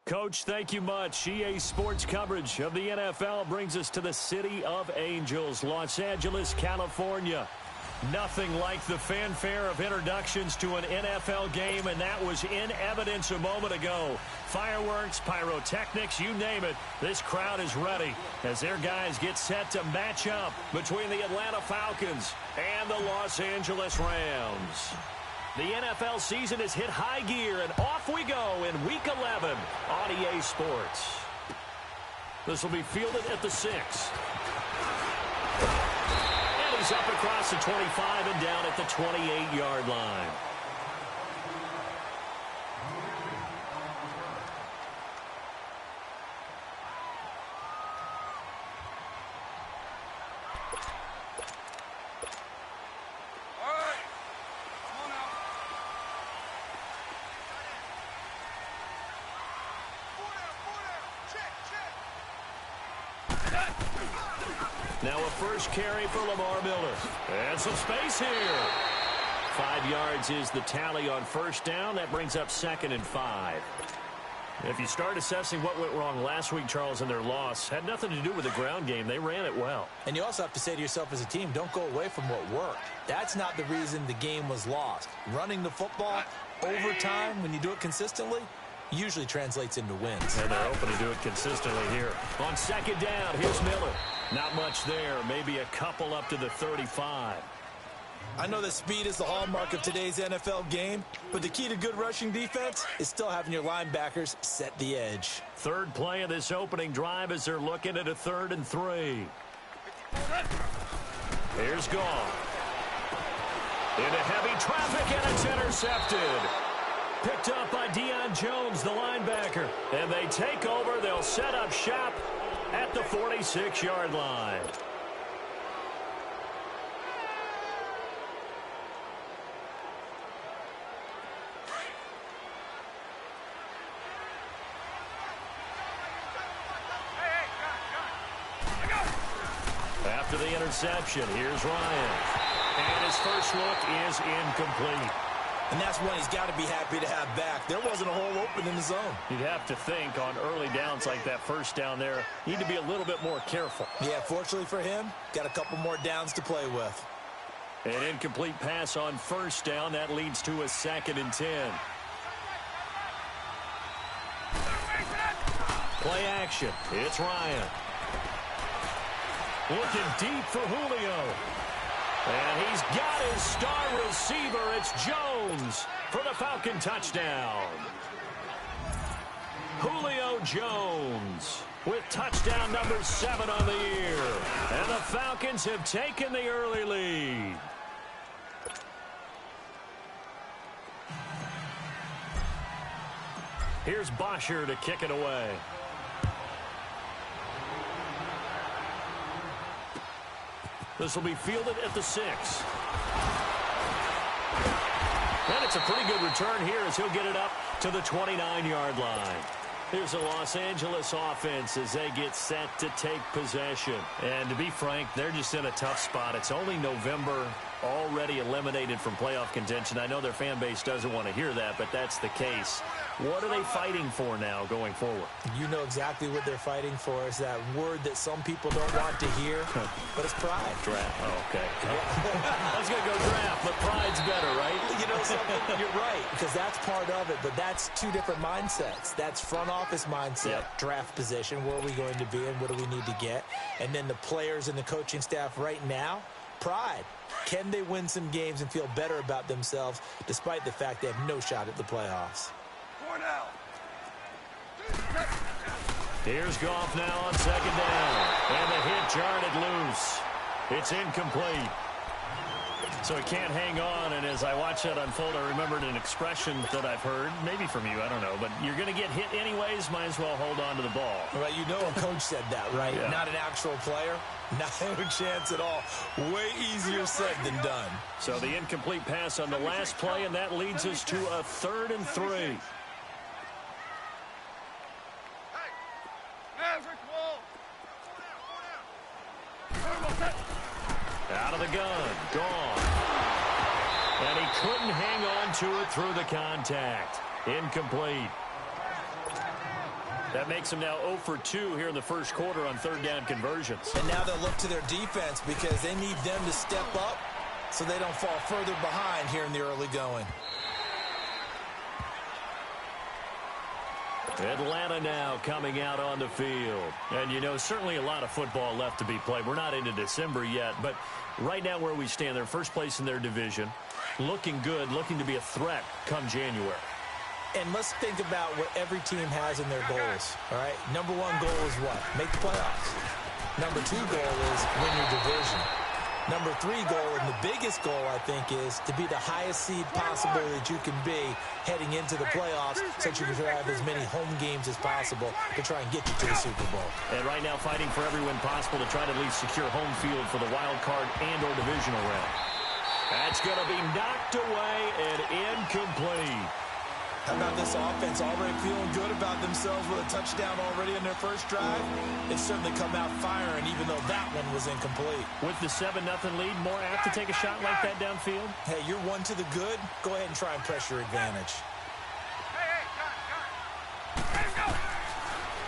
Coach, thank you much. EA Sports coverage of the NFL brings us to the City of Angels, Los Angeles, California. Nothing like the fanfare of introductions to an NFL game, and that was in evidence a moment ago. Fireworks, pyrotechnics, you name it. This crowd is ready as their guys get set to match up between the Atlanta Falcons and the Los Angeles Rams. The NFL season has hit high gear, and off we go in Week 11 on EA Sports. This will be fielded at the 6. And he's up across the 25 and down at the 28-yard line. Now a first carry for Lamar Miller. And some space here. 5 yards is the tally on first down. That brings up 2nd and 5. If you start assessing what went wrong last week, Charles, in their loss, had nothing to do with the ground game. They ran it well. And you also have to say to yourself as a team, don't go away from what worked. That's not the reason the game was lost. Running the football over time, when you do it consistently, usually translates into wins. And they're hoping to do it consistently here. On 2nd down, here's Miller. Not much there. Maybe a couple up to the 35. I know that speed is the hallmark of today's NFL game, but the key to good rushing defense is still having your linebackers set the edge. Third play of this opening drive as they're looking at a 3rd and 3. Here's Goff. Into heavy traffic, and it's intercepted. Picked up by Deion Jones, the linebacker. And they take over. They'll set up shop at the 46-yard line. After the interception, here's Ryan. And his first look is incomplete. And that's one he's got to be happy to have back. There wasn't a hole open in the zone. You'd have to think on early downs like that first down there, need to be a little bit more careful. Yeah, fortunately for him, got a couple more downs to play with. An incomplete pass on first down. That leads to a 2nd and 10. Play action. It's Ryan. Looking deep for Julio. And he's got his star receiver. It's Jones for the Falcon touchdown. Julio Jones with touchdown number 7 on the year. And the Falcons have taken the early lead. Here's Bosher to kick it away. This will be fielded at the 6. And it's a pretty good return here as he'll get it up to the 29-yard line. Here's the Los Angeles offense as they get set to take possession. And to be frank, they're just in a tough spot. It's only November, already eliminated from playoff contention. I know their fan base doesn't want to hear that, but that's the case. What are they fighting for now going forward? You know exactly what they're fighting for. Is that word that some people don't want to hear, but it's pride. Draft. Oh, okay. I was going to go draft, but pride's better, right? You know something? You're right, because that's part of it, but that's two different mindsets. That's front office mindset, draft position, where are we going to be and what do we need to get? And then the players and the coaching staff right now, pride. Can they win some games and feel better about themselves despite the fact they have no shot at the playoffs? Here's Goff now on 2nd down. And the hit jarred it loose. It's incomplete. So he can't hang on, and as I watch that unfold, I remembered an expression that I've heard, maybe from you, I don't know, but you're going to get hit anyways, might as well hold on to the ball. Well, you know a coach said that, right? Yeah. Not an actual player. Not a chance at all. Way easier said than done. So the incomplete pass on the last play, and that leads us to a 3rd and 3. Out of the gun, gone. And he couldn't hang on to it through the contact. Incomplete. That makes them now 0 for 2 here in the first quarter on third down conversions. And now they'll look to their defense because they need them to step up so they don't fall further behind here in the early going. Atlanta now coming out on the field. And, you know, certainly a lot of football left to be played. We're not into December yet, but right now where we stand, they're first place in their division. Looking good, looking to be a threat come January. And let's think about what every team has in their goals, all right? Number one goal is what? Make the playoffs. Number two goal is win your division. Number three goal, and the biggest goal, I think, is to be the highest seed possible that you can be heading into the playoffs so that you can have as many home games as possible to try and get you to the Super Bowl. And right now fighting for every win possible to try to at least secure home field for the wild card and or divisional round. That's going to be knocked away and incomplete. How about this offense already feeling good about themselves with a touchdown already in their first drive? They've certainly come out firing, even though that one was incomplete. With the 7-0 lead, more apt to take a shot like that downfield? Hey, you're one to the good. Go ahead and try and press your advantage.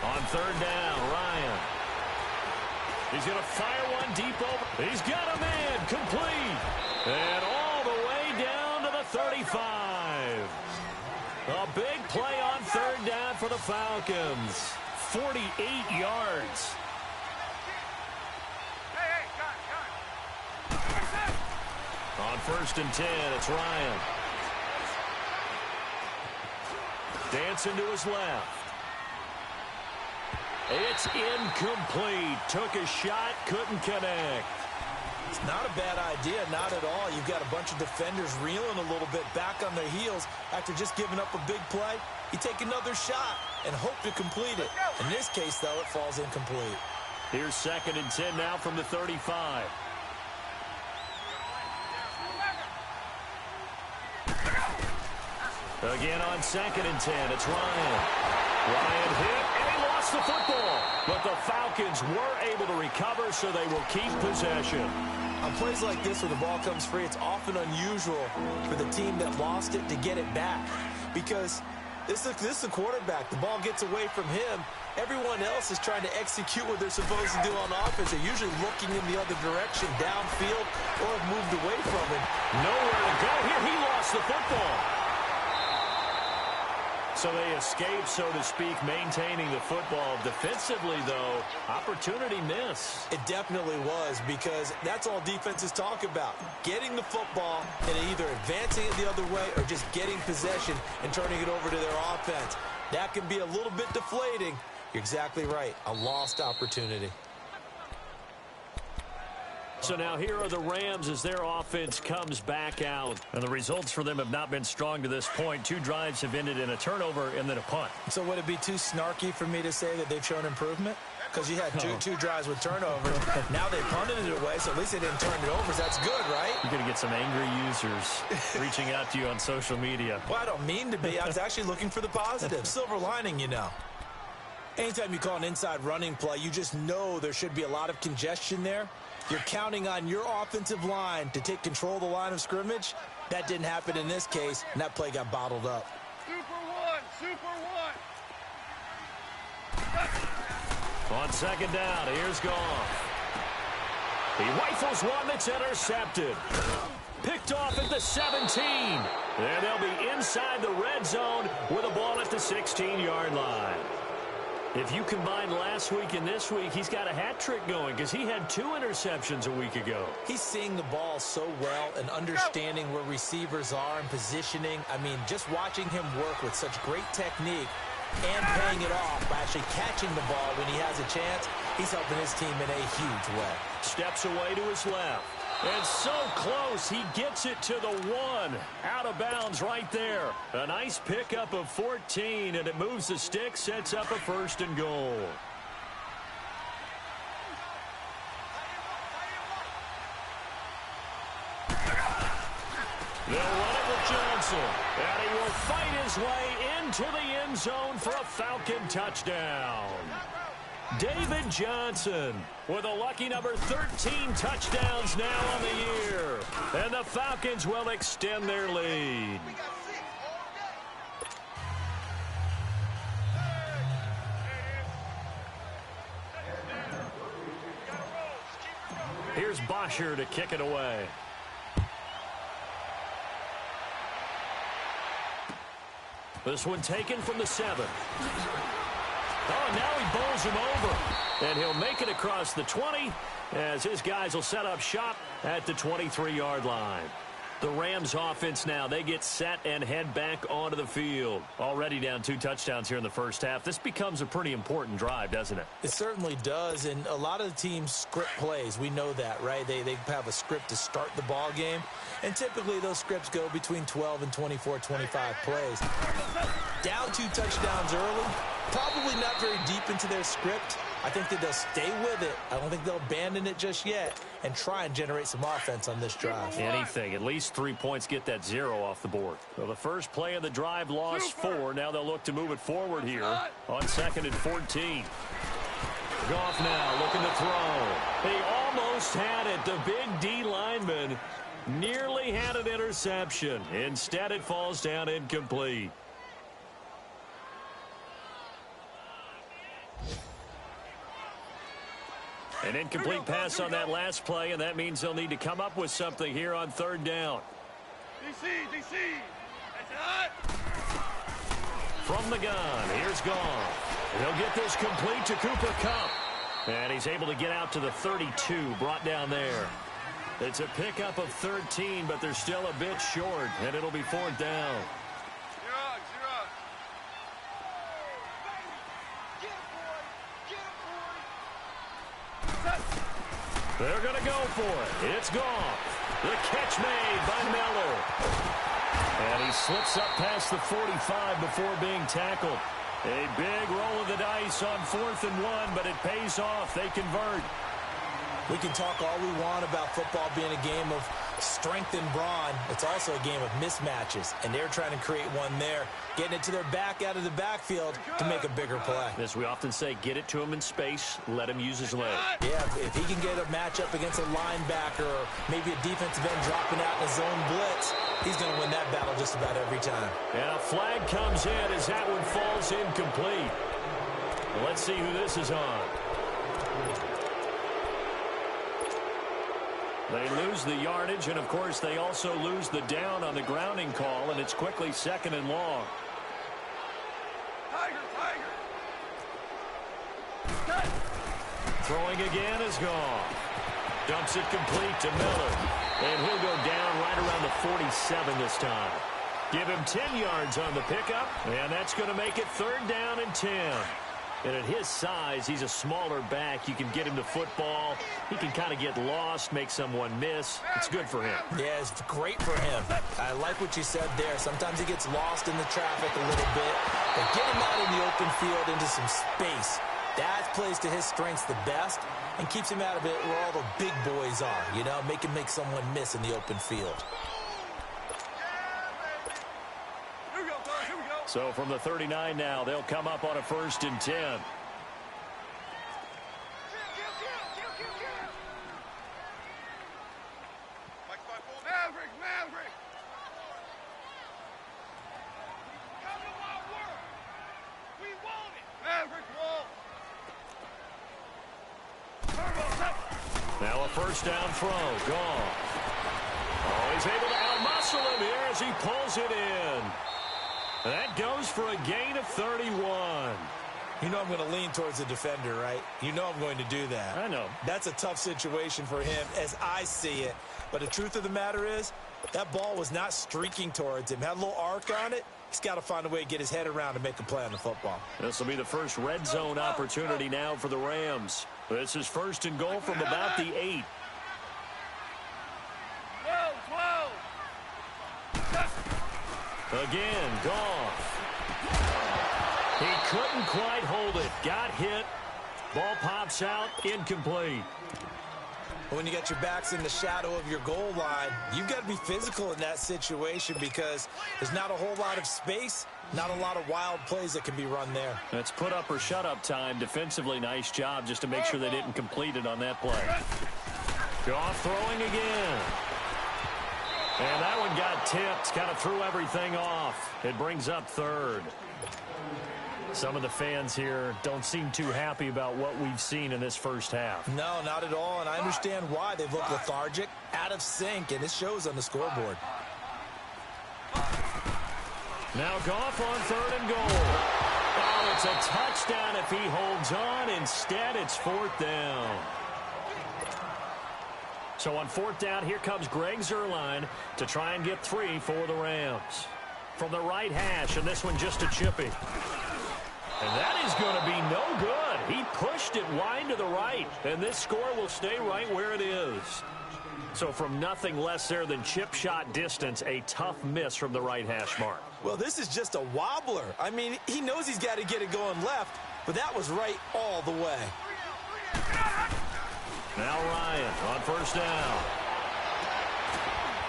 On third down, Ryan. He's going to fire one deep over. He's got a man complete. And all the way down to the 35. A big play on third down for the Falcons. 48 yards. On first and 10, it's Ryan. Dancing to his left. It's incomplete. Took a shot, couldn't connect. It's not a bad idea, not at all. You've got a bunch of defenders reeling a little bit back on their heels after just giving up a big play. You take another shot and hope to complete it. In this case, though, it falls incomplete. Here's second and 10 now from the 35. Again on second and 10, it's Ryan. Ryan hit, and he lost the football. But the Falcons were able to recover, so they will keep possession. On plays like this where the ball comes free, it's often unusual for the team that lost it to get it back. Because this is the quarterback. The ball gets away from him. Everyone else is trying to execute what they're supposed to do on offense. They're usually looking in the other direction, downfield, or have moved away from it. Nowhere to go. Here he lost the football. So they escape, so to speak, maintaining the football. Defensively, though, opportunity miss. It definitely was, because that's all defenses talk about. Getting the football and either advancing it the other way or just getting possession and turning it over to their offense. That can be a little bit deflating. You're exactly right. A lost opportunity. So now here are the Rams as their offense comes back out. And the results for them have not been strong to this point. 2 drives have ended in a turnover and then a punt. So would it be too snarky for me to say that they've shown improvement? Because you had two drives with turnovers. Now they punted it away, so at least they didn't turn it over. So that's good, right? You're going to get some angry users reaching out to you on social media. Well, I don't mean to be. I was actually looking for the positive. Silver lining, you know. Anytime you call an inside running play, you just know there should be a lot of congestion there. You're counting on your offensive line to take control of the line of scrimmage. That didn't happen in this case, and that play got bottled up. Super one. On second down, here's Goff. He rifles one that's intercepted. Picked off at the 17. And they'll be inside the red zone with a ball at the 16-yard line. If you combine last week and this week, he's got a hat trick going because he had 2 interceptions a week ago. He's seeing the ball so well and understanding where receivers are and positioning. I mean, just watching him work with such great technique and paying it off by actually catching the ball when he has a chance, he's helping his team in a huge way. Steps away to his left. And so close, he gets it to the 1. Out of bounds right there. A nice pickup of 14, and it moves the stick, sets up a first and goal. They'll run it with Johnson, and he will fight his way into the end zone for a Falcon touchdown. David Johnson with a lucky number 13 touchdowns now on the year. And the Falcons will extend their lead. Here's Bosher to kick it away. This one taken from the 7. Oh, now he bowls him over. And he'll make it across the 20 as his guys will set up shop at the 23-yard line. The Rams offense now, they get set and head back onto the field. Already down 2 touchdowns here in the first half. This becomes a pretty important drive, doesn't it? It certainly does, and a lot of the teams script plays. We know that, right? They have a script to start the ball game, and typically those scripts go between 12 and 24, 25 plays. Down 2 touchdowns early, probably not very deep into their script. I think that they'll stay with it. I don't think they'll abandon it just yet and try and generate some offense on this drive. Anything. At least 3 points get that 0 off the board. Well, the first play of the drive lost 4. Now they'll look to move it forward here on 2nd and 14. Goff now looking to throw. They almost had it. The big D lineman nearly had an interception. Instead, it falls down incomplete. An incomplete pass on that last play, and that means they'll need to come up with something here on 3rd down. DC. That's hot. From the gun, here's Goff. He'll get this complete to Cooper Kupp. And he's able to get out to the 32, brought down there. It's a pickup of 13, but they're still a bit short, and it'll be 4th down. They're going to go for it. It's Goff. The catch made by Miller. And he slips up past the 45 before being tackled. A big roll of the dice on 4th and 1, but it pays off. They convert. We can talk all we want about football being a game of strength and brawn. It's also a game of mismatches, and they're trying to create one there, getting it to their back out of the backfield to make a bigger play. As we often say, get it to him in space, let him use his leg. Yeah, if he can get a matchup against a linebacker or maybe a defensive end dropping out in a zone blitz, he's going to win that battle just about every time. And a flag comes in as that one falls incomplete. Well, let's see who this is on. They lose the yardage, and, of course, they also lose the down on the grounding call, and it's quickly 2nd and long. Tiger. Throwing again is gone. Dumps it complete to Miller, and he'll go down right around the 47 this time. Give him 10 yards on the pickup, and that's going to make it 3rd down and 10. And at his size, he's a smaller back. You can get him the football. He can kind of get lost, make someone miss. It's good for him. Yeah, it's great for him. I like what you said there. Sometimes he gets lost in the traffic a little bit. But get him out in the open field into some space. That plays to his strengths the best and keeps him out of it where all the big boys are. You know, make him make someone miss in the open field. So from the 39 now, they'll come up on a 1st and 10. Maverick. Come to my work. We want it. Maverick wall. Now a 1st down throw. Gone. Oh, he's able to outmuscle him here as he pulls it in. That goes for a gain of 31. You know I'm going to lean towards the defender, right? You know I'm going to do that. I know. That's a tough situation for him as I see it. But the truth of the matter is, that ball was not streaking towards him. Had a little arc on it. He's got to find a way to get his head around and make a play on the football. This will be the first red zone opportunity now for the Rams. This is 1st and goal from about the 8. 12. Again, Goff. He couldn't quite hold it. Got hit. Ball pops out. Incomplete. When you got your backs in the shadow of your goal line, you've got to be physical in that situation because there's not a whole lot of space, not a lot of wild plays that can be run there. That's put up or shut up time. Defensively, nice job just to make sure they didn't complete it on that play. Goff throwing again. And that one got tipped, kind of threw everything off. It brings up 3rd. Some of the fans here don't seem too happy about what we've seen in this first half. No, not at all, and I understand why. They've looked lethargic, out of sync, and it shows on the scoreboard. Now Goff on 3rd and goal. Oh, it's a touchdown if he holds on. Instead, it's 4th down. So on 4th down, here comes Greg Zuerlein to try and get 3 for the Rams. From the right hash, and this one just a chippy. And that is going to be no good. He pushed it wide to the right, and this score will stay right where it is. So from nothing less there than chip shot distance, a tough miss from the right hash mark. Well, this is just a wobbler. I mean, he knows he's got to get it going left, but that was right all the way. Now Ryan on 1st down.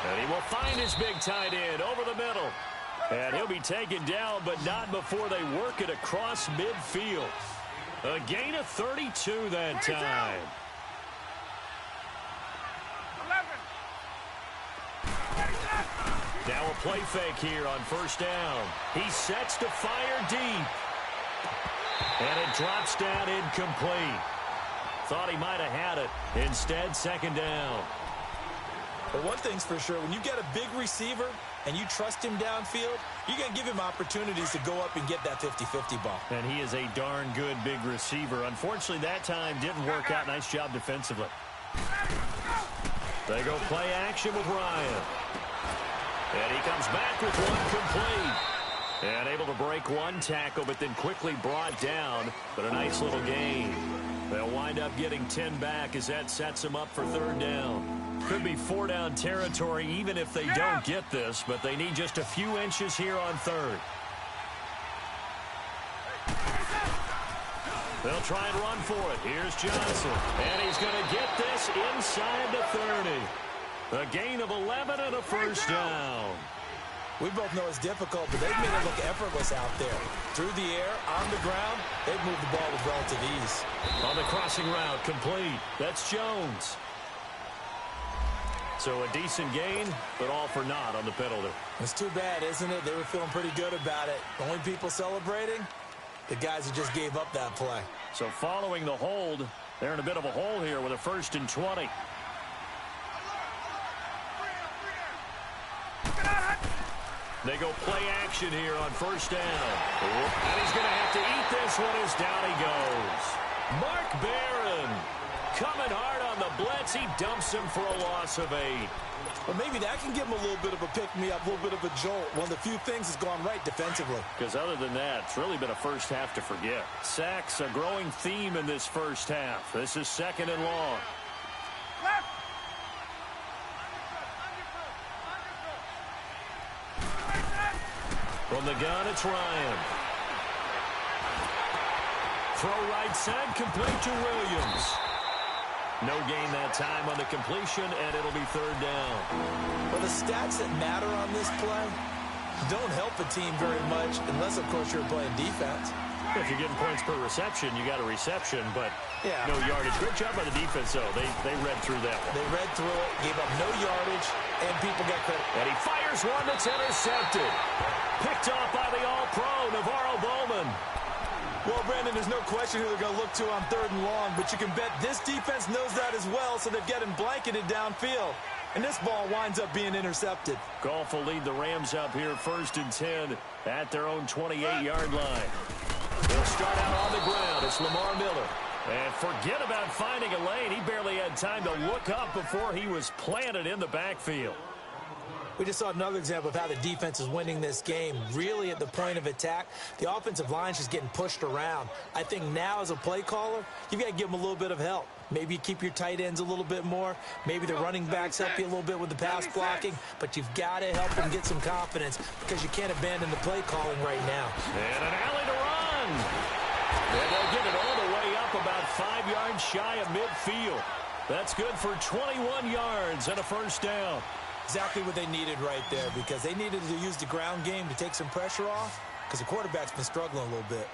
And he will find his big tight end over the middle. And he'll be taken down, but not before they work it across midfield. A gain of 32 that time. 11. Now a play fake here on 1st down. He sets to fire deep. And it drops down incomplete. Thought he might have had it. Instead, 2nd down. But one thing's for sure, when you get a big receiver and you trust him downfield, you're going to give him opportunities to go up and get that 50-50 ball. And he is a darn good big receiver. Unfortunately, that time didn't work out. Nice job defensively. They go play action with Ryan. And he comes back with one complete. And able to break one tackle, but then quickly brought down. But a nice little gain. They'll wind up getting 10 back as that sets them up for 3rd down. Could be 4-down territory even if they don't get this, but they need just a few inches here on 3rd. They'll try and run for it. Here's Johnson. And he's going to get this inside the 30. A gain of 11 and a 1st down. We both know it's difficult, but they've made it look effortless out there. Through the air, on the ground, they've moved the ball with relative ease. On the crossing route, complete. That's Jones. So a decent gain, but all for naught on the penalty. It's too bad, isn't it? They were feeling pretty good about it. The only people celebrating, the guys who just gave up that play. So following the hold, they're in a bit of a hole here with a 1st and 20. They go play action here on 1st down. And he's going to have to eat this one as down he goes. Mark Barron coming hard on the blitz. He dumps him for a loss of 8. Well, maybe that can give him a little bit of a pick-me-up, a little bit of a jolt. One of the few things that's gone right defensively. Because other than that, it's really been a first half to forget. Sacks, a growing theme in this first half. This is 2nd and long. Left. From the gun, it's Ryan. Throw right side, complete to Williams. No gain that time on the completion, and it'll be 3rd down. Well, the stats that matter on this play don't help a team very much unless, of course, you're playing defense. If you're getting points per reception, you got a reception, but yeah, no yardage. Great job by the defense, though. They read through that one. They read through it, gave up no yardage, and people got credit. And he fires one that's intercepted. Picked off by the All-Pro, Navarro Bowman. Well, Brandon, there's no question who they're going to look to on 3rd and long, but you can bet this defense knows that as well, so they've got him blanketed downfield. And this ball winds up being intercepted. Goff will lead the Rams up here 1st and 10 at their own 28-yard line. They'll start out on the ground. It's Lamar Miller. And forget about finding a lane. He barely had time to look up before he was planted in the backfield. We just saw another example of how the defense is winning this game. Really at the point of attack, the offensive line's just getting pushed around. I think now as a play caller, you've got to give them a little bit of help. Maybe you keep your tight ends a little bit more. Maybe the running backs help you a little bit with the pass blocking. But you've got to help them get some confidence because you can't abandon the play calling right now. And an alley to run. And they'll get it all the way up about 5 yards shy of midfield. That's good for 21 yards and a 1st down. Exactly what they needed right there because they needed to use the ground game to take some pressure off because the quarterback's been struggling a little bit.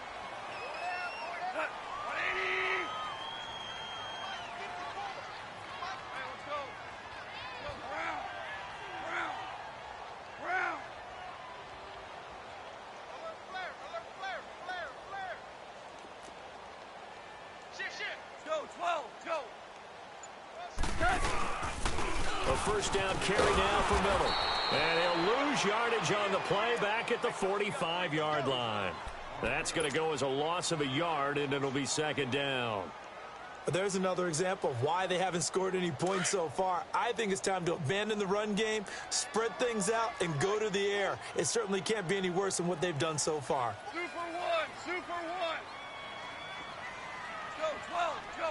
first down carry now for Miller. And he'll lose yardage on the play back at the 45-yard line. That's going to go as a loss of a yard, and it'll be second down. There's another example of why they haven't scored any points so far. I think it's time to abandon the run game, spread things out, and go to the air. It certainly can't be any worse than what they've done so far. Super one, super one. Go, 12, go.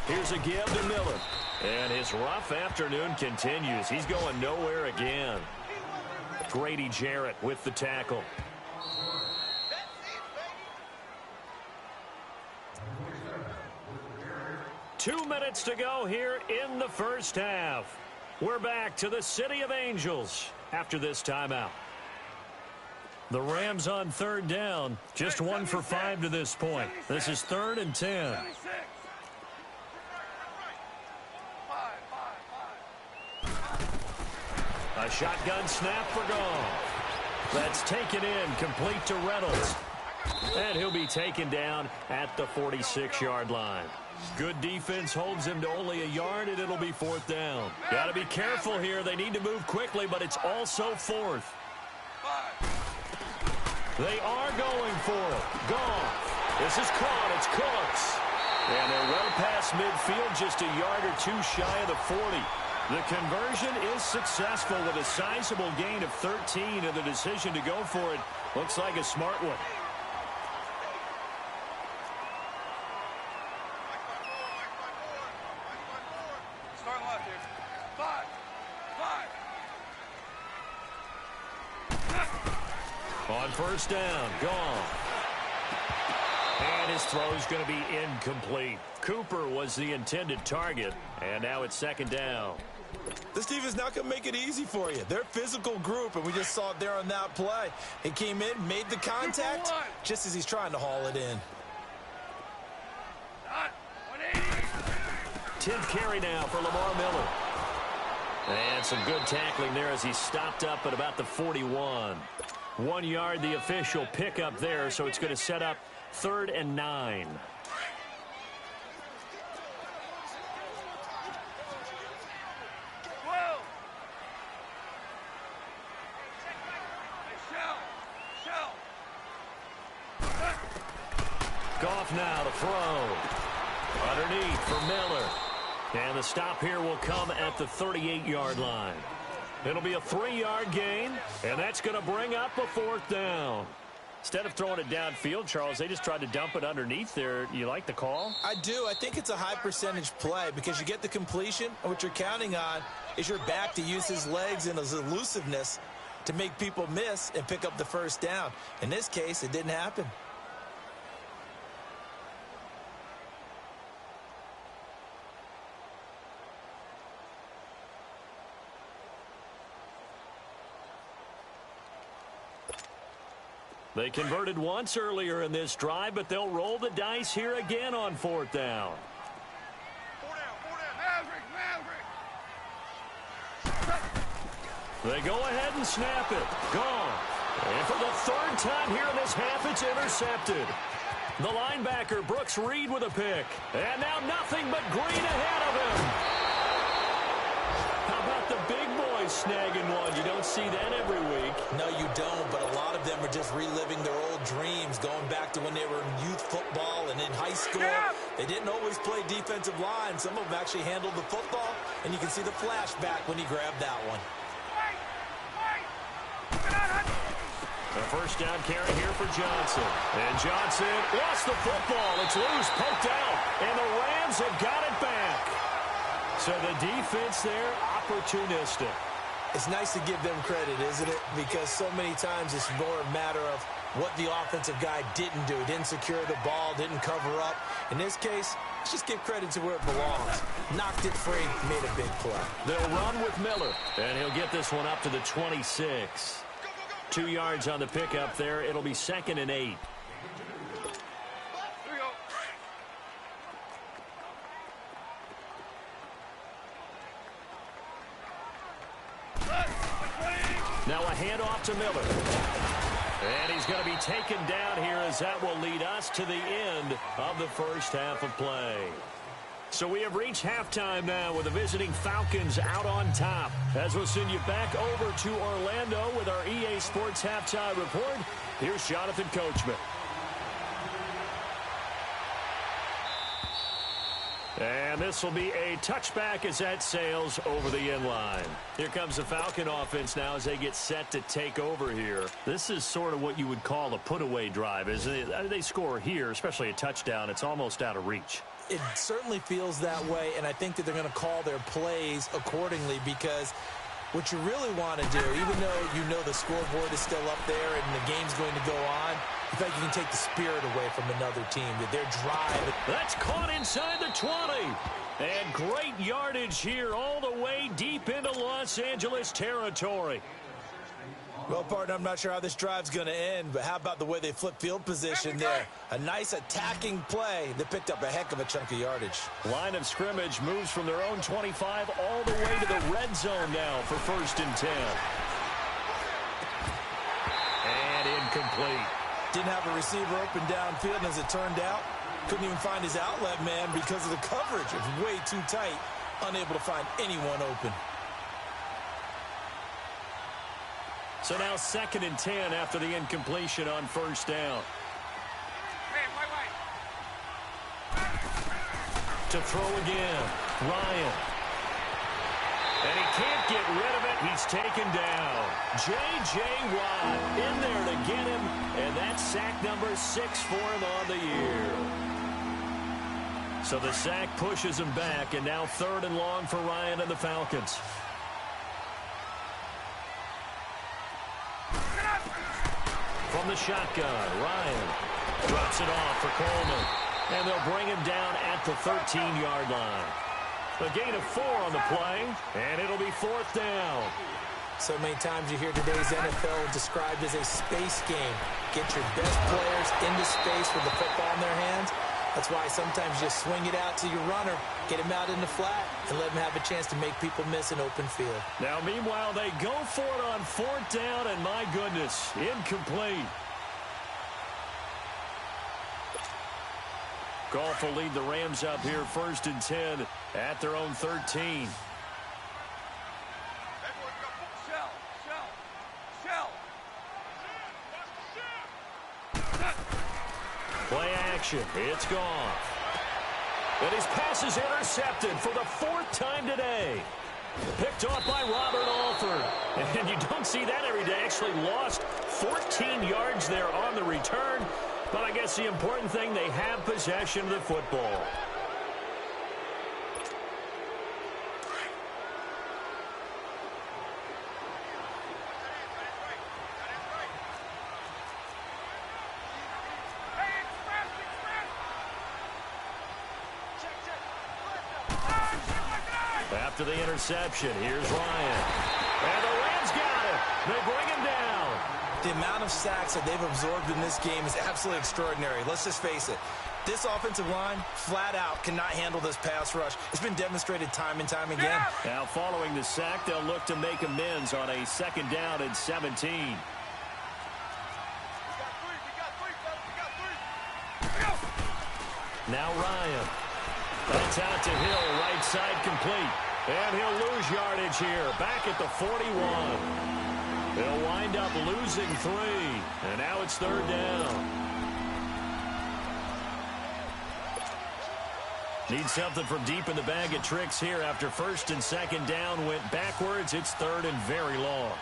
Here's a give to Miller. And his rough afternoon continues. He's going nowhere again. Grady Jarrett with the tackle. 2 minutes to go here in the first half. We're back to the City of Angels after this timeout. The Rams on third down. Just 1 for 5 to this point. This is 3rd and 10. A shotgun snap for Goff. That's taken in, complete to Reynolds. And he'll be taken down at the 46-yard line. Good defense holds him to only a yard, and it'll be 4th down. Got to be careful here. They need to move quickly, but it's also 4th. They are going for it. Goff. This is caught. It's Cooks. And they're well past midfield, just a yard or two shy of the 40. The conversion is successful with a sizable gain of 13, and the decision to go for it looks like a smart one. Start left here. 5. On first down, Goff. And his throw's going to be incomplete. Cooper was the intended target, and now it's second down. This defense not going to make it easy for you. They're a physical group, and we just saw it there on that play. He came in, made the contact, just as he's trying to haul it in. 10th carry now for Lamar Miller. And some good tackling there as he stopped up at about the 41. 1 yard, the official pickup there, so it's going to set up 3rd and 9. Goff now to throw. Underneath for Miller. And the stop here will come at the 38-yard line. It'll be a 3-yard gain, and that's going to bring up a 4th down. Instead of throwing it downfield, Charles, they just tried to dump it underneath there. You like the call? I do. I think it's a high-percentage play because you get the completion, and what you're counting on is your back to use his legs and his elusiveness to make people miss and pick up the first down. In this case, it didn't happen. They converted once earlier in this drive, but they'll roll the dice here again on 4th down. 4 down. Maverick. They go ahead and snap it. Gone. And for the 3rd time here in this half, it's intercepted. The linebacker, Brooks Reed, with a pick. And now nothing but green ahead of him. How about the big boys snagging one? You don't see that every week. No, you don't, but a lot of them are just reliving their old dreams, going back to when they were in youth football and in high school. They didn't always play defensive line. Some of them actually handled the football, and you can see the flashback when he grabbed that one. A first down carry here for Johnson. And Johnson lost the football. It's loose, poked out, and the Rams have got it back. So the defense there, opportunistic. It's nice to give them credit, isn't it? Because so many times it's more a matter of what the offensive guy didn't do. Didn't secure the ball, didn't cover up. In this case, let's just give credit to where it belongs. Knocked it free, made a big play. They'll run with Miller, and he'll get this one up to the 26. 2 yards on the pickup there. It'll be 2nd and 8. Now a handoff to Miller. And he's going to be taken down here as that will lead us to the end of the first half of play. So we have reached halftime now with the visiting Falcons out on top. As we'll send you back over to Orlando with our EA Sports Halftime Report, here's Jonathan Coachman. And this will be a touchback as that sails over the end line. Here comes the Falcon offense now as they get set to take over here. This is sort of what you would call a put-away drive, isn't it? I mean, they score here, especially a touchdown. It's almost out of reach. It certainly feels that way, and I think that they're going to call their plays accordingly because what you really want to do, even though you know the scoreboard is still up there and the game's going to go on, you think you can take the spirit away from another team, that their drive. That's caught inside the 20. And great yardage here all the way deep into Los Angeles territory. Well, partner, I'm not sure how this drive's going to end, but how about the way they flip field position there? A nice attacking play that picked up a heck of a chunk of yardage. Line of scrimmage moves from their own 25 all the way to the red zone now for 1st and 10. And incomplete. Didn't have a receiver open downfield, and as it turned out, couldn't even find his outlet man because of the coverage. It was way too tight, unable to find anyone open. So now 2nd and 10 after the incompletion on 1st down. To throw again, Ryan. And he can't get rid of it. He's taken down. J.J. Watt in there to get him. And that's sack number 6 for him on the year. So the sack pushes him back. And now 3rd and long for Ryan and the Falcons. From the shotgun, Ryan drops it off for Coleman. And they'll bring him down at the 13-yard line. A gain of 4 on the play, and it'll be 4th down. So many times you hear today's NFL described as a space game. Get your best players into space with the football in their hands. That's why sometimes you just swing it out to your runner, get him out in the flat, and let him have a chance to make people miss an open field. Now, meanwhile, they go for it on 4th down, and my goodness, incomplete. Goff will lead the Rams up here 1st and 10 at their own 13. Play action. It's gone. And his pass is intercepted for the 4th time today. Picked off by Robert Alford. And you don't see that every day. Actually lost 14 yards there on the return. But I guess the important thing, they have possession of the football. After the interception, here's Ryan. And the Rams got it. They bring him down. The amount of sacks that they've absorbed in this game is absolutely extraordinary. Let's just face it. This offensive line, flat out, cannot handle this pass rush. It's been demonstrated time and time again. Now, following the sack, they'll look to make amends on a 2nd down and 17. Now Ryan. That's out to Hill, right side complete. And he'll lose yardage here, back at the 41. They'll wind up losing 3, and now it's 3rd down. Need something from deep in the bag of tricks here after 1st and 2nd down went backwards. It's 3rd and very long.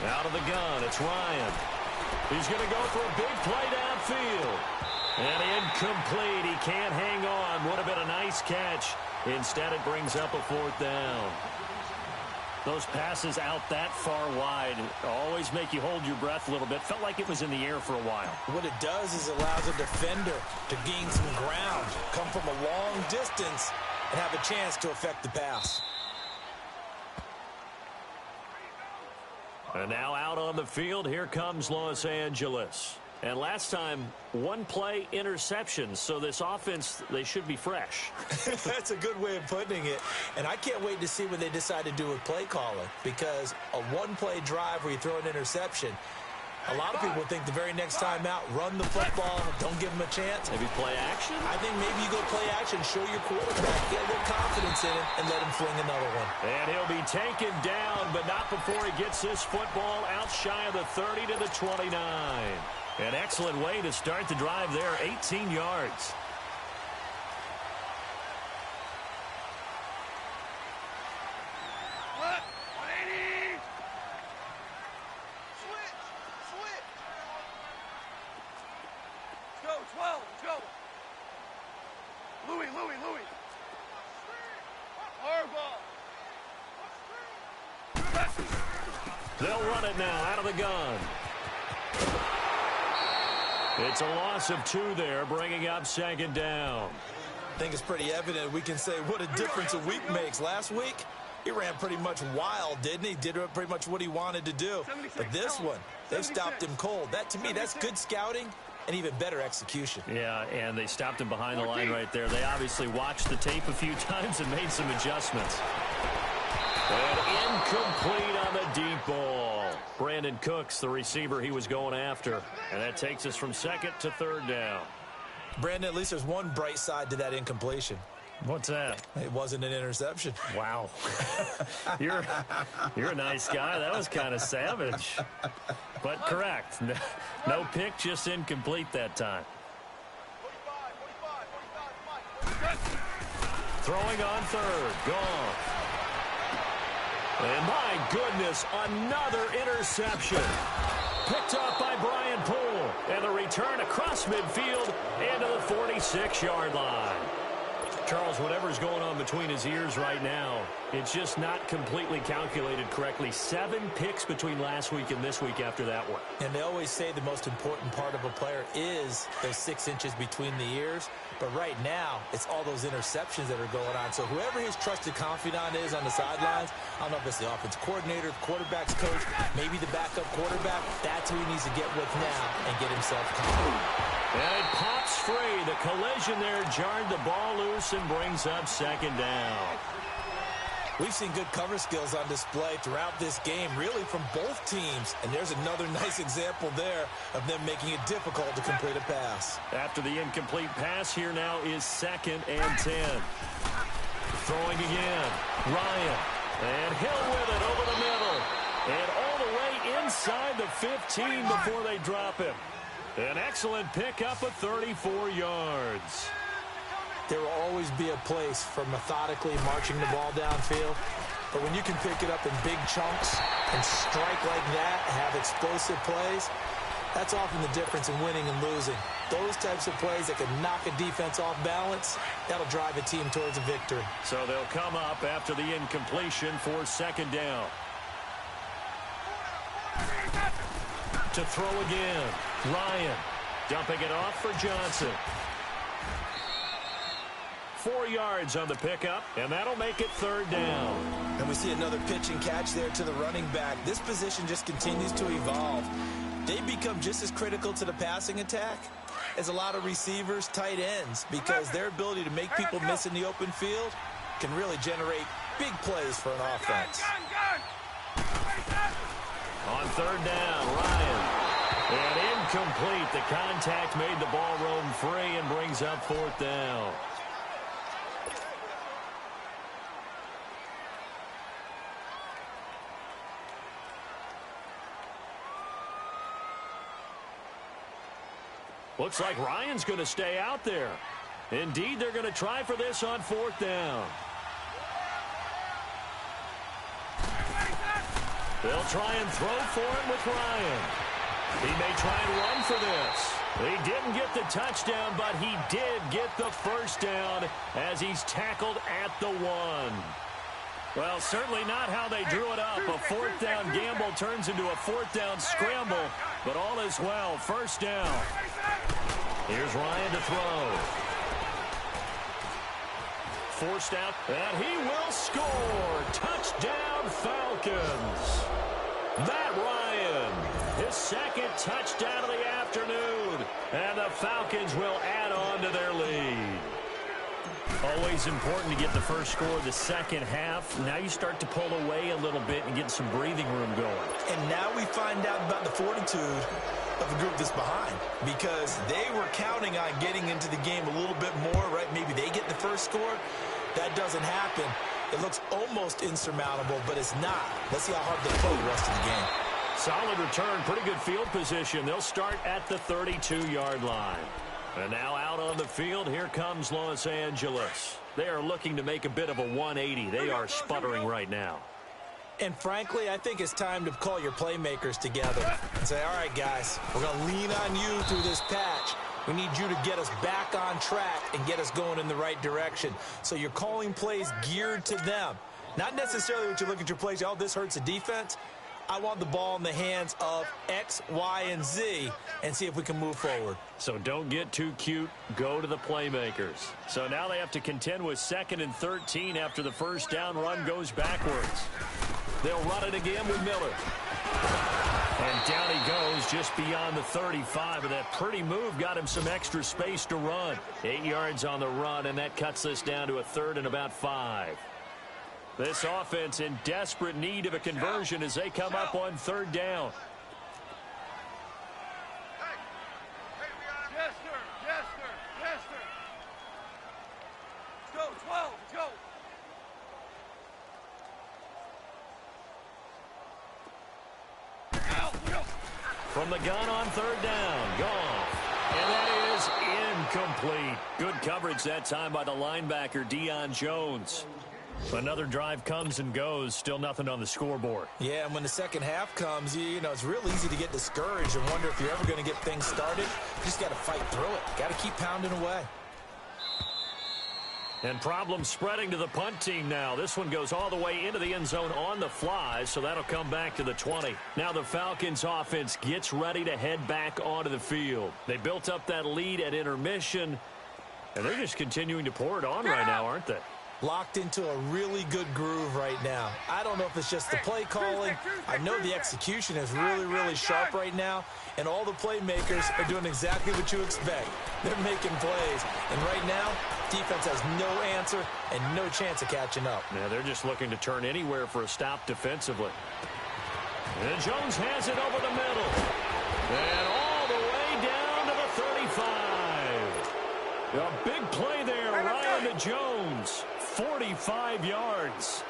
Out of the gun, it's Ryan. He's going to go for a big play downfield. And incomplete. He can't hang on. Would have been a nice catch. Instead, it brings up a 4th down. Those passes out that far wide always make you hold your breath a little bit. Felt like it was in the air for a while. What it does is allows a defender to gain some ground, come from a long distance, and have a chance to affect the pass. And now out on the field, here comes Los Angeles. And last time, one play interception. So this offense, they should be fresh. That's a good way of putting it. And I can't wait to see what they decide to do with play calling, because a one-play drive where you throw an interception, a lot of people think the very next time out, run the football, don't give them a chance. Maybe play action? I think maybe you go play action, show your quarterback, get a little confidence in it, and let him fling another one. And he'll be taken down, but not before he gets this football out shy of the 30 to the 29. An excellent way to start the drive there, 18 yards. They'll run it now out of the gun. It's a loss of 2 there, bringing up second down. I think it's pretty evident. We can say what a difference a week makes. Last week, he ran pretty much wild, didn't he? Did pretty much what he wanted to do. But this one, they've stopped him cold. That, to me, that's good scouting and even better execution. Yeah, and they stopped him behind the line right there. They obviously watched the tape a few times and made some adjustments. And incomplete on the deep ball. Brandon Cooks, the receiver he was going after. And that takes us from second to third down. Brandon, at least there's one bright side to that incompletion. What's that? It wasn't an interception. Wow. You're a nice guy. That was kind of savage. But correct. No pick, just incomplete that time. Throwing on third. Gone. And my goodness, another interception. Picked up by Brian Poole. And the return across midfield into the 46-yard line. Charles, whatever's going on between his ears right now, it's just not completely calculated correctly. 7 picks between last week and this week after that one. And they always say the most important part of a player is those 6 inches between the ears. But right now, it's all those interceptions that are going on. So whoever his trusted confidant is on the sidelines, I don't know if it's the offense coordinator, the quarterback's coach, maybe the backup quarterback, that's who he needs to get with now and get himself confident. And it pops free. The collision there jarred the ball loose and brings up second down. We've seen good cover skills on display throughout this game, really from both teams. And there's another nice example there of them making it difficult to complete a pass. After the incomplete pass, here now is 2nd and 10. Throwing again. Ryan. And Hill with it over the middle. And all the way inside the 15 before they drop him. An excellent pickup of 34 yards. There will always be a place for methodically marching the ball downfield. But when you can pick it up in big chunks and strike like that, have explosive plays, that's often the difference in winning and losing. Those types of plays that can knock a defense off balance, that'll drive a team towards a victory. So they'll come up after the incompletion for second down. To throw again. Ryan dumping it off for Johnson. 4 yards on the pickup, and that'll make it third down. And we see another pitch and catch there to the running back. This position just continues to evolve. They become just as critical to the passing attack as a lot of receivers, tight ends, because their ability to make people miss in the open field can really generate big plays for an offense. On third down, Ryan. And incomplete. The contact made the ball roam free and brings up 4th down. Looks like Ryan's going to stay out there. Indeed, they're going to try for this on 4th down. They'll try and throw for him with Ryan. He may try and run for this. He didn't get the touchdown, but he did get the first down as he's tackled at the 1. Well, certainly not how they drew it up. A 4th down gamble turns into a 4th down scramble, but all is well. First down. Here's Ryan to throw. Forced out, and he will score. Touchdown, Falcons. Matt Ryan, his second touchdown of the afternoon. And the Falcons will add on to their lead. Always important to get the first score of the second half. Now you start to pull away a little bit and get some breathing room going. And now we find out about the fortitude of the group that's behind, because they were counting on getting into the game a little bit more, right? Maybe they get the first score. That doesn't happen. It looks almost insurmountable, but it's not. Let's see how hard they play the rest of the game. Solid return, pretty good field position. They'll start at the 32-yard line. And now out on the field, here comes Los Angeles. They are looking to make a bit of a 180. They are sputtering right now. And frankly, I think it's time to call your playmakers together and say, all right, guys, we're going to lean on you through this patch. We need you to get us back on track and get us going in the right direction. So you're calling plays geared to them. Not necessarily what you look at your plays, oh, this hurts the defense. I want the ball in the hands of X, Y, and Z and see if we can move forward. So don't get too cute. Go to the playmakers. So now they have to contend with 2nd and 13 after the first down run goes backwards. They'll run it again with Miller. And down he goes just beyond the 35. And that pretty move got him some extra space to run. 8 yards on the run, and that cuts this down to a 3rd and about 5. This offense in desperate need of a conversion as they come up on 3rd down. Yes, sir. Yes, sir. Yes, sir. Let's go. 12. Let's go. From the gun on 3rd down. Gone. And that is incomplete. Good coverage that time by the linebacker, Deion Jones. Another drive comes and goes. Still nothing on the scoreboard. Yeah, and when the second half comes, you know, it's real easy to get discouraged and wonder if you're ever going to get things started. You just got to fight through it. Got to keep pounding away. And problems spreading to the punt team now. This one goes all the way into the end zone on the fly, so that'll come back to the 20. Now the Falcons offense gets ready to head back onto the field. They built up that lead at intermission, and they're just continuing to pour it on right now, aren't they? Locked into a really good groove right now. I don't know if it's just the play calling. I know the execution is really, really sharp right now, and all the playmakers are doing exactly what you expect. They're making plays, and right now, defense has no answer and no chance of catching up. Now they're just looking to turn anywhere for a stop defensively. And Jones has it over the middle. And all the way down to the 35. A big play there, Ryan to Jones. 45 yards.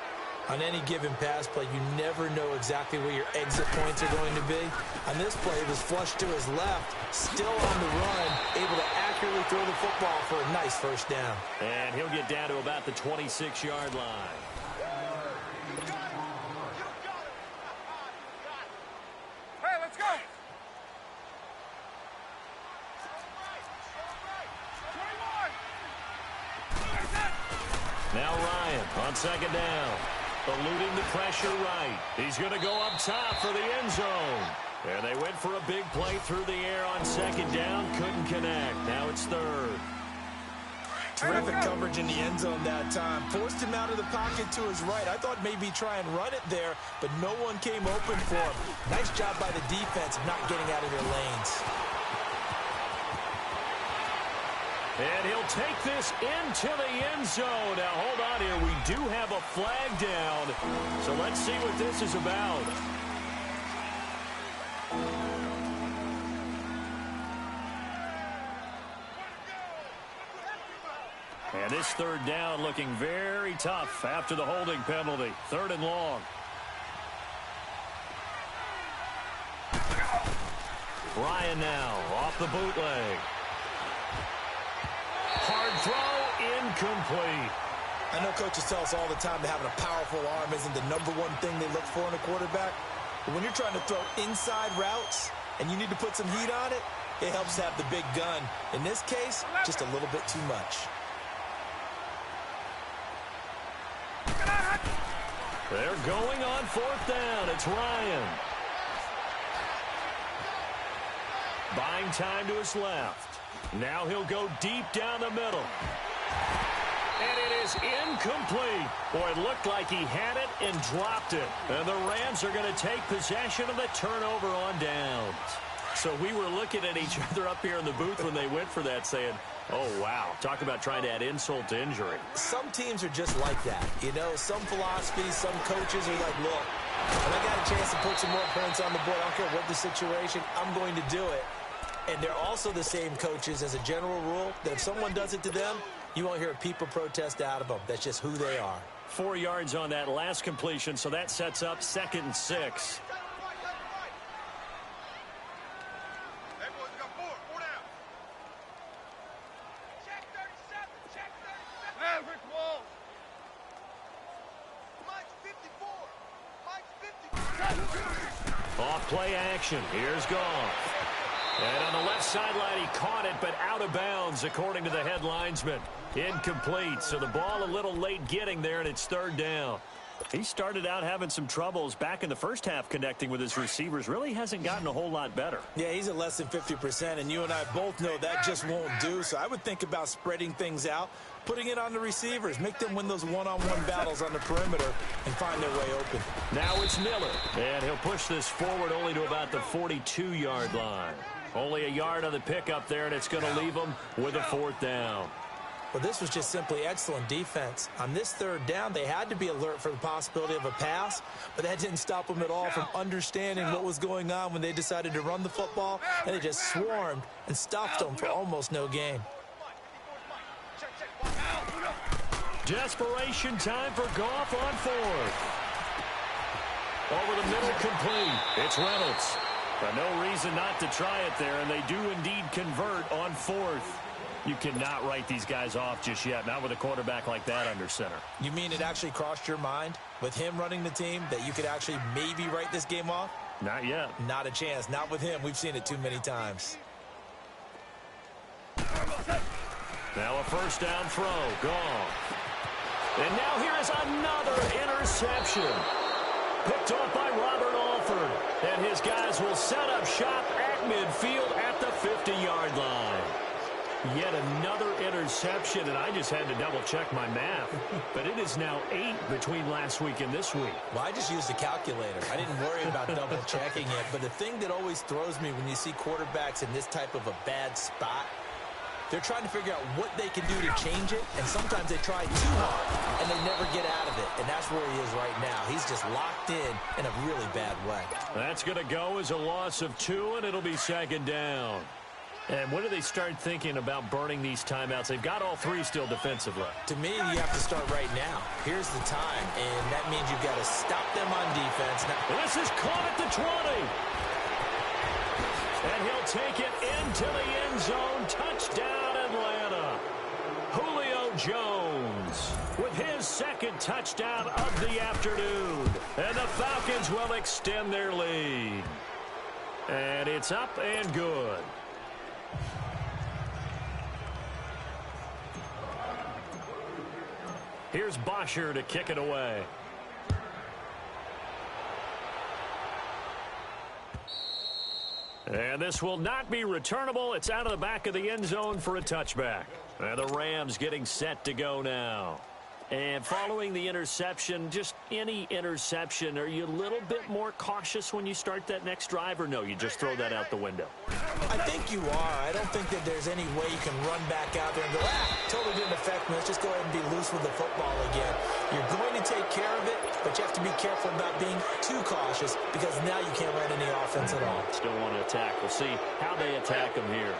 On any given pass play, you never know exactly where your exit points are going to be. On this play, it was flushed to his left, still on the run, able to accurately throw the football for a nice first down. And he'll get down to about the 26-yard line. Hey, let's go. 21. Now Ryan on 2nd down. Eluding the pressure right. He's going to go up top for the end zone. And they went for a big play through the air on 2nd down. Couldn't connect. Now it's 3rd. Terrific coverage in the end zone that time. Forced him out of the pocket to his right. I thought maybe try and run it there, but no one came open for him. Nice job by the defense of not getting out of their lanes. And he'll take this into the end zone. Now, hold on here. We do have a flag down. So let's see what this is about. And this 3rd down looking very tough after the holding penalty. 3rd and long. Ryan now off the bootleg. Hard throw, incomplete. I know coaches tell us all the time that having a powerful arm isn't the #1 thing they look for in a quarterback. But when you're trying to throw inside routes and you need to put some heat on it, it helps to have the big gun. In this case, just a little bit too much. They're going on 4th down. It's Ryan. Buying time to his left. Now he'll go deep down the middle. And it is incomplete. Boy, it looked like he had it and dropped it. And the Rams are going to take possession of the turnover on downs. So we were looking at each other up here in the booth when they went for that saying, oh, wow. Talk about trying to add insult to injury. Some teams are just like that. You know, some philosophies, some coaches are like, look, when I got a chance to put some more points on the board, I don't care what the situation, I'm going to do it. And they're also the same coaches as a general rule that if someone does it to them, you won't hear a peep or protest out of them. That's just who they are. 4 yards on that last completion, so that sets up 2nd and 6. Off play action. Here's Goff. And on the left sideline, he caught it, but out of bounds, according to the head linesman. Incomplete, so the ball a little late getting there, and it's 3rd down. He started out having some troubles back in the first half connecting with his receivers. Really hasn't gotten a whole lot better. Yeah, he's at less than 50%, and you and I both know that just won't do. So I would think about spreading things out, putting it on the receivers, make them win those one-on-one battles on the perimeter and find their way open. Now it's Miller, and he'll push this forward only to about the 42-yard line. Only a yard on the pickup there, and it's going to leave him with a 4th down. Well, this was just simply excellent defense. On this 3rd down, they had to be alert for the possibility of a pass, but that didn't stop them at all from understanding what was going on when they decided to run the football, and they just swarmed and stopped them for almost no gain. Desperation time for Goff on 4th. Over the middle, complete. It's Reynolds. But no reason not to try it there, and they do indeed convert on 4th. You cannot write these guys off just yet, not with a quarterback like that under center. You mean it actually crossed your mind with him running the team that you could actually maybe write this game off? Not yet. Not a chance. Not with him. We've seen it too many times. Now a 1st down throw. Goff. And now here is another interception. Picked off by Robert Alford. And his guys will set up shop at midfield at the 50-yard line. Yet another interception, and I just had to double-check my math. But it is now 8 between last week and this week. Well, I just used a calculator. I didn't worry about double-checking it. But the thing that always throws me when you see quarterbacks in this type of a bad spot, they're trying to figure out what they can do to change it, and sometimes they try too hard, and they never get out of it. And that's where he is right now. He's just locked in a really bad way. That's going to go as a loss of 2, and it'll be 2nd down. And when do they start thinking about burning these timeouts? They've got all 3 still defensively. To me, you have to start right now. Here's the time, and that means you've got to stop them on defense. Now, this is caught at the 20. And he'll take it into the end zone. Touchdown, Atlanta. Julio Jones with his 2nd touchdown of the afternoon. And the Falcons will extend their lead. And it's up and good. Here's Bosher to kick it away. And this will not be returnable. It's out of the back of the end zone for a touchback. And the Rams getting set to go now. And following the interception, just any interception, are you a little bit more cautious when you start that next drive, or no, you just throw that out the window? I think you are. I don't think that there's any way you can run back out there and go, totally didn't affect me. Let's just go ahead and be loose with the football again. You're going to take care of it, but you have to be careful about being too cautious because now you can't run any offense at all. Still want to attack. We'll see how they attack them here.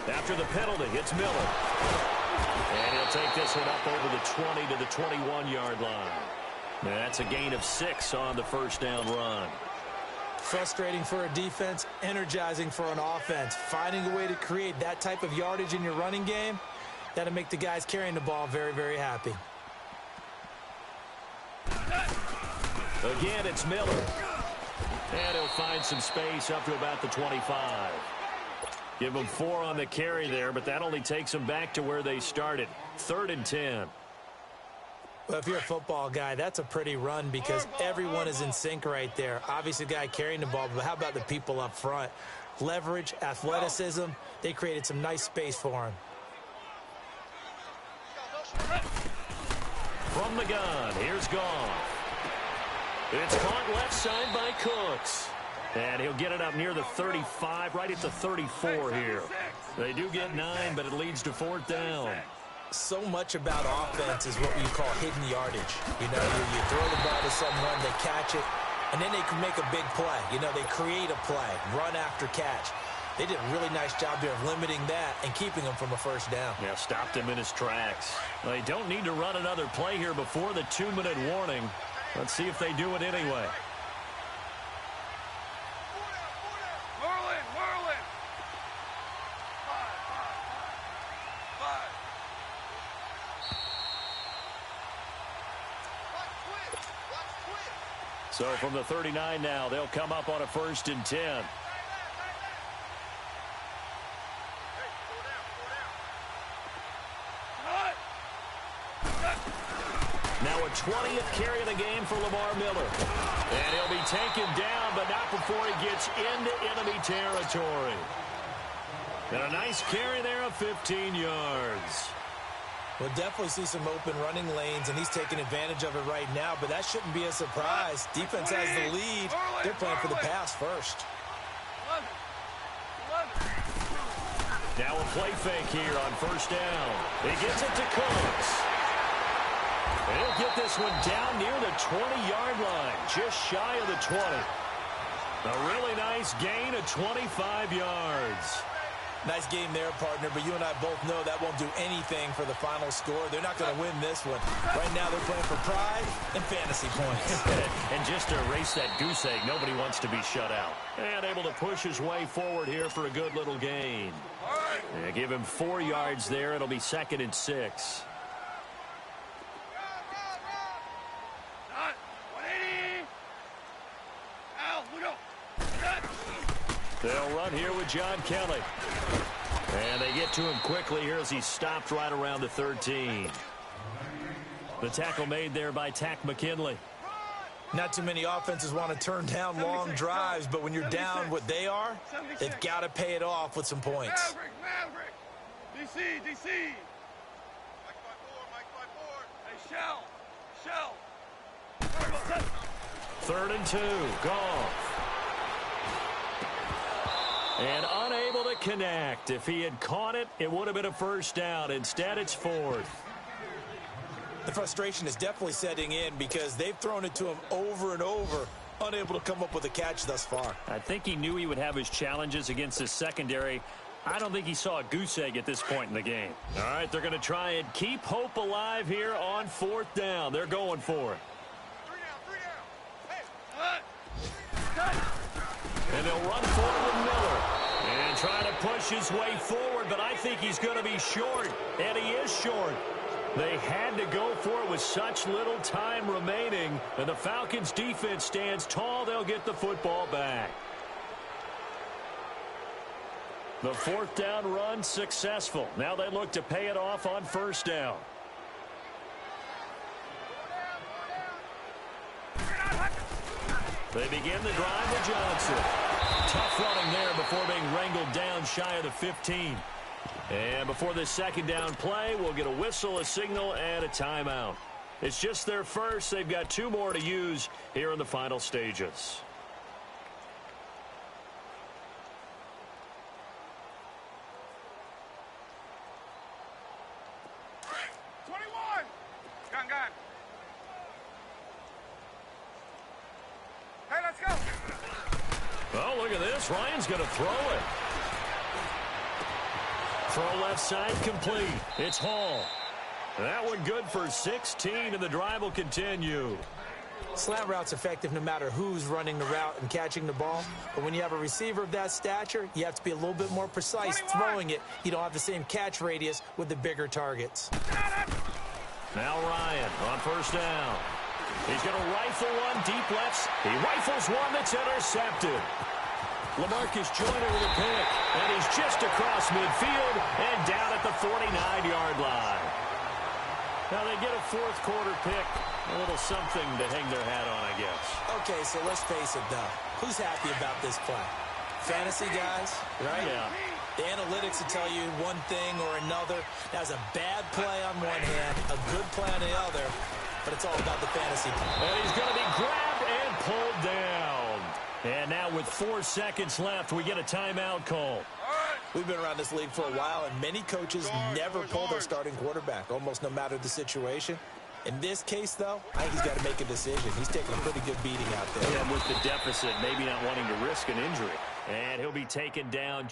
After the penalty, it's Miller. And he'll take this one up over the 20 to the 21-yard line. That's a gain of 6 on the 1st down run. Frustrating for a defense, energizing for an offense. Finding a way to create that type of yardage in your running game, that'll make the guys carrying the ball very, very happy. Again, it's Miller. And he'll find some space up to about the 25. Give them 4 on the carry there, but that only takes them back to where they started. 3rd and 10. Well, if you're a football guy, that's a pretty run because everyone is in sync right there. Obviously, the guy carrying the ball, but how about the people up front? Leverage, athleticism, they created some nice space for him. From the gun, here's Goff. It's caught left side by Cooks. And he'll get it up near the 35, right at the 34 here. They do get 9, but it leads to 4th down. So much about offense is what we call hidden yardage. You know, you throw the ball to someone, they catch it, and then they can make a big play. You know, they create a play, run after catch. They did a really nice job there of limiting that and keeping him from a 1st down. Yeah, stopped him in his tracks. They don't need to run another play here before the 2-minute warning. Let's see if they do it anyway. So from the 39 now, they'll come up on a 1st and 10. Now a 20th carry of the game for Lamar Miller. And he'll be taken down, but not before he gets into enemy territory. And a nice carry there of 15 yards. We'll definitely see some open running lanes, and he's taking advantage of it right now, but that shouldn't be a surprise. Defense has the lead. They're playing for the pass first. Now a play fake here on 1st down. He gets it to Cooks. And he'll get this one down near the 20-yard line, just shy of the 20. A really nice gain of 25 yards. Nice game there, partner, but you and I both know that won't do anything for the final score. They're not going to win this one. Right now, they're playing for pride and fantasy points. And just to erase that goose egg, nobody wants to be shut out. And able to push his way forward here for a good little gain. Yeah, give him 4 yards there. It'll be 2nd and 6. They'll run here with John Kelly. And they get to him quickly here as he's stopped right around the 13. The tackle made there by Tack McKinley. Not too many offenses want to turn down long drives, but when you're down what they are, they've got to pay it off with some points. Maverick. DC. Mike 5-4. Hey, Shell. 3rd and 2. Goff. And unable to connect. If he had caught it, it would have been a 1st down. Instead, it's 4th. The frustration is definitely setting in because they've thrown it to him over and over, unable to come up with a catch thus far. I think he knew he would have his challenges against his secondary. I don't think he saw a goose egg at this point in the game. All right, they're going to try and keep hope alive here on 4th down. They're going for it. 3 down. And they'll run forward with Miller. And trying to push his way forward, but I think he's going to be short. And he is short. They had to go for it with such little time remaining. And the Falcons' defense stands tall. They'll get the football back. The 4th down run successful. Now they look to pay it off on 1st down. They begin the drive with Johnson. Tough running there before being wrangled down shy of the 15. And before this 2nd down play, we'll get a whistle, a signal, and a timeout. It's just their first. They've got 2 more to use here in the final stages. Oh, look at this. Ryan's going to throw it. Throw left side complete. It's Hall. That one good for 16, and the drive will continue. Slant route's effective no matter who's running the route and catching the ball. But when you have a receiver of that stature, you have to be a little bit more precise 21. throwing it. You don't have the same catch radius with the bigger targets. Now Ryan on 1st down. He's going to rifle one deep left. He rifles one that's intercepted. LaMarcus Joyner with a pick, and he's just across midfield and down at the 49-yard line. Now they get a 4th quarter pick, a little something to hang their hat on, I guess. Okay, so let's face it, though. Who's happy about this play? Fantasy guys, right? Yeah. The analytics will tell you one thing or another. That's a bad play on one hand, a good play on the other, but it's all about the fantasy. And he's going to be grabbed and pulled down. And now with 4 seconds left, we get a timeout call. We've been around this league for a while, and many coaches never pull their starting quarterback, almost no matter the situation. In this case, though, I think he's got to make a decision. He's taking a pretty good beating out there. And with the deficit, maybe not wanting to risk an injury. And he'll be taken down